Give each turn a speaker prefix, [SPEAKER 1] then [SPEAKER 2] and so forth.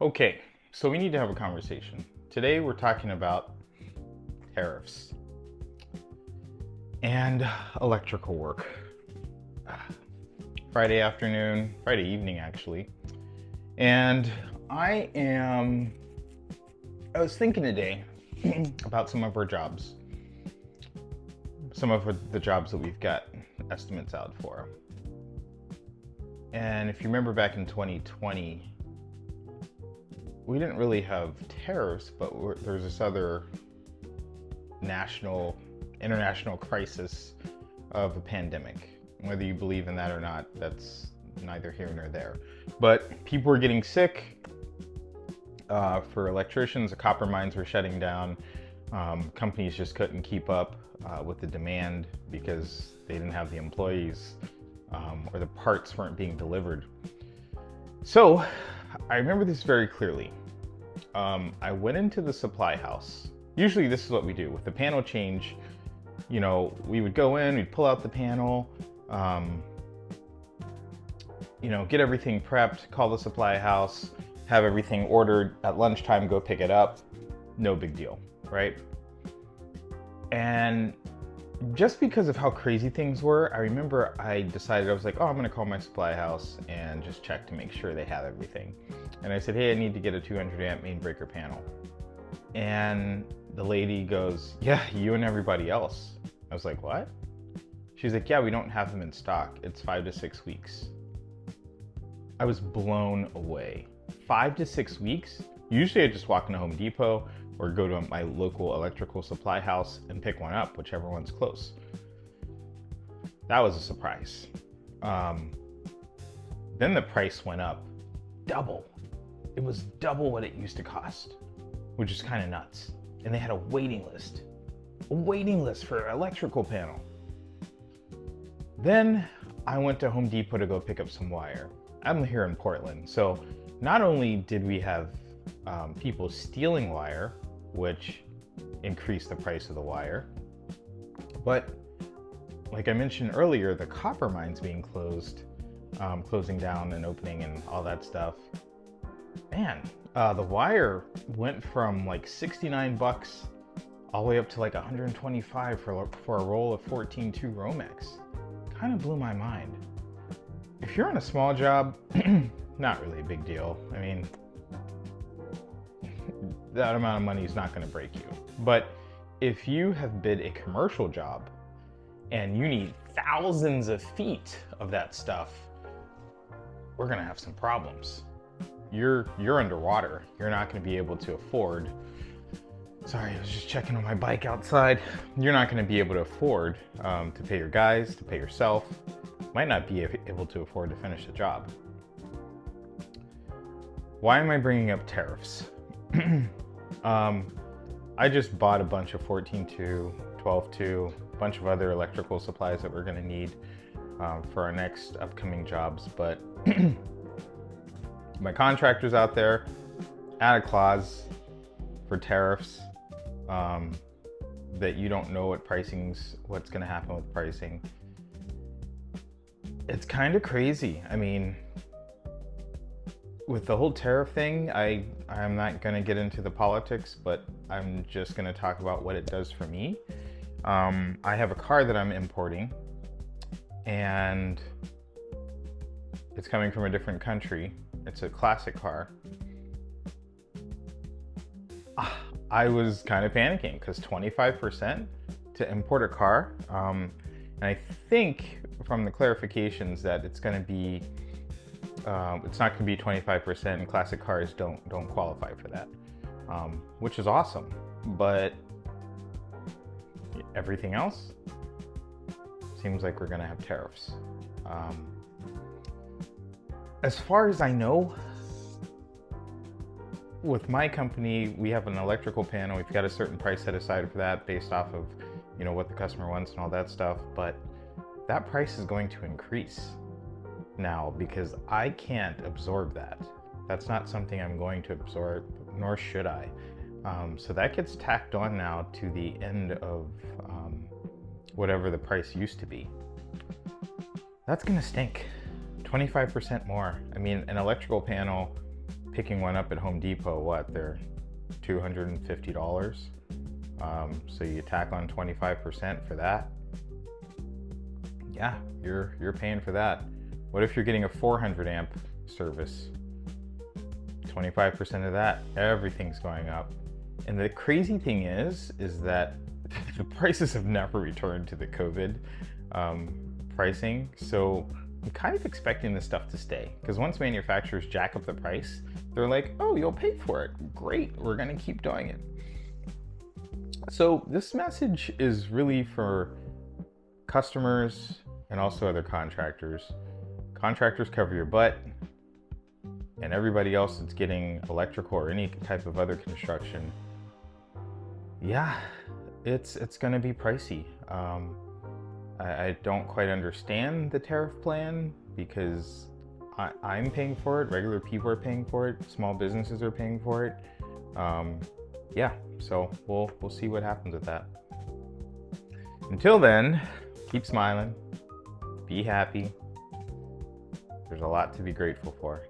[SPEAKER 1] Okay, so we need to have a conversation. Today we're talking about tariffs and electrical work. Friday afternoon, Friday evening actually. And I was thinking today about some of our jobs, some of the jobs that we've got estimates out for. And if you remember back in 2020, we didn't really have tariffs, but there's this other international crisis of a pandemic. Whether you believe in that or not, that's neither here nor there. But people were getting sick. For electricians, the copper mines were shutting down. Companies just couldn't keep up with the demand because they didn't have the employees, or the parts weren't being delivered. So I remember this very clearly. I went into the supply house. Usually this is what we do with the panel change. You know, we would go in, we'd pull out the panel, get everything prepped, call the supply house, have everything ordered at lunchtime, go pick it up. No big deal, right? And just because of how crazy things were, I remember I decided, I was like, oh, I'm gonna call my supply house and just check to make sure they have everything. And I said, hey, I need to get a 200 amp main breaker panel. And the lady goes, yeah, you and everybody else. I was like, what? She's like, yeah, we don't have them in stock. It's 5 to 6 weeks. I was blown away. 5 to 6 weeks? Usually I just walk into Home Depot or go to my local electrical supply house and pick one up, whichever one's close. That was a surprise. Then the price went up double. It was double what it used to cost, which is kind of nuts. And they had a waiting list for an electrical panel. Then I went to Home Depot to go pick up some wire. I'm here in Portland, so not only did we have people stealing wire, which increased the price of the wire, but like I mentioned earlier, the copper mines being closing down and opening and all that stuff. Man, the wire went from like 69 bucks all the way up to like 125 for a roll of 14.2 Romex. Kind of blew my mind. If you're on a small job, not really a big deal. I mean, that amount of money is not going to break you. But if you have bid a commercial job and you need thousands of feet of that stuff, we're going to have some problems. You're underwater. You're not going to be able to afford. Sorry, I was just checking on my bike outside. You're not going to be able to afford to pay your guys, to pay yourself. Might not be able to afford to finish the job. Why am I bringing up tariffs? I just bought a bunch of 14.2, 12.2, a bunch of other electrical supplies that we're going to need for our next upcoming jobs. But my contractors out there, add a clause for tariffs, that you don't know what's going to happen with pricing. It's kind of crazy. I mean, with the whole tariff thing, I'm not going to get into the politics, but I'm just going to talk about what it does for me. I have a car that I'm importing, and it's coming from a different country. It's a classic car. I was kind of panicking because 25% to import a car. And I think from the clarifications that it's going to be, it's not going to be 25%, and classic cars don't qualify for that, which is awesome. But everything else seems like we're going to have tariffs. As far as I know, with my company, we have an electrical panel. We've got a certain price set aside for that based off of, what the customer wants and all that stuff. But that price is going to increase now because I can't absorb that. That's not something I'm going to absorb, nor should I. So that gets tacked on now to the end of whatever the price used to be. That's gonna stink. 25% more. I mean, an electrical panel picking one up at Home Depot, what, they're $250. So you tack on 25% for that. Yeah, you're paying for that. What if you're getting a 400 amp service? 25% of that, everything's going up. And the crazy thing is that the prices have never returned to the COVID pricing. So I'm kind of expecting this stuff to stay, because once manufacturers jack up the price, they're like, oh, you'll pay for it. Great, we're gonna keep doing it. So this message is really for customers and also other contractors. Contractors, cover your butt, and everybody else that's getting electrical or any type of other construction, yeah, it's gonna be pricey. I don't quite understand the tariff plan, because I'm paying for it, regular people are paying for it, small businesses are paying for it. Yeah, so we'll see what happens with that. Until then, keep smiling, be happy. There's a lot to be grateful for.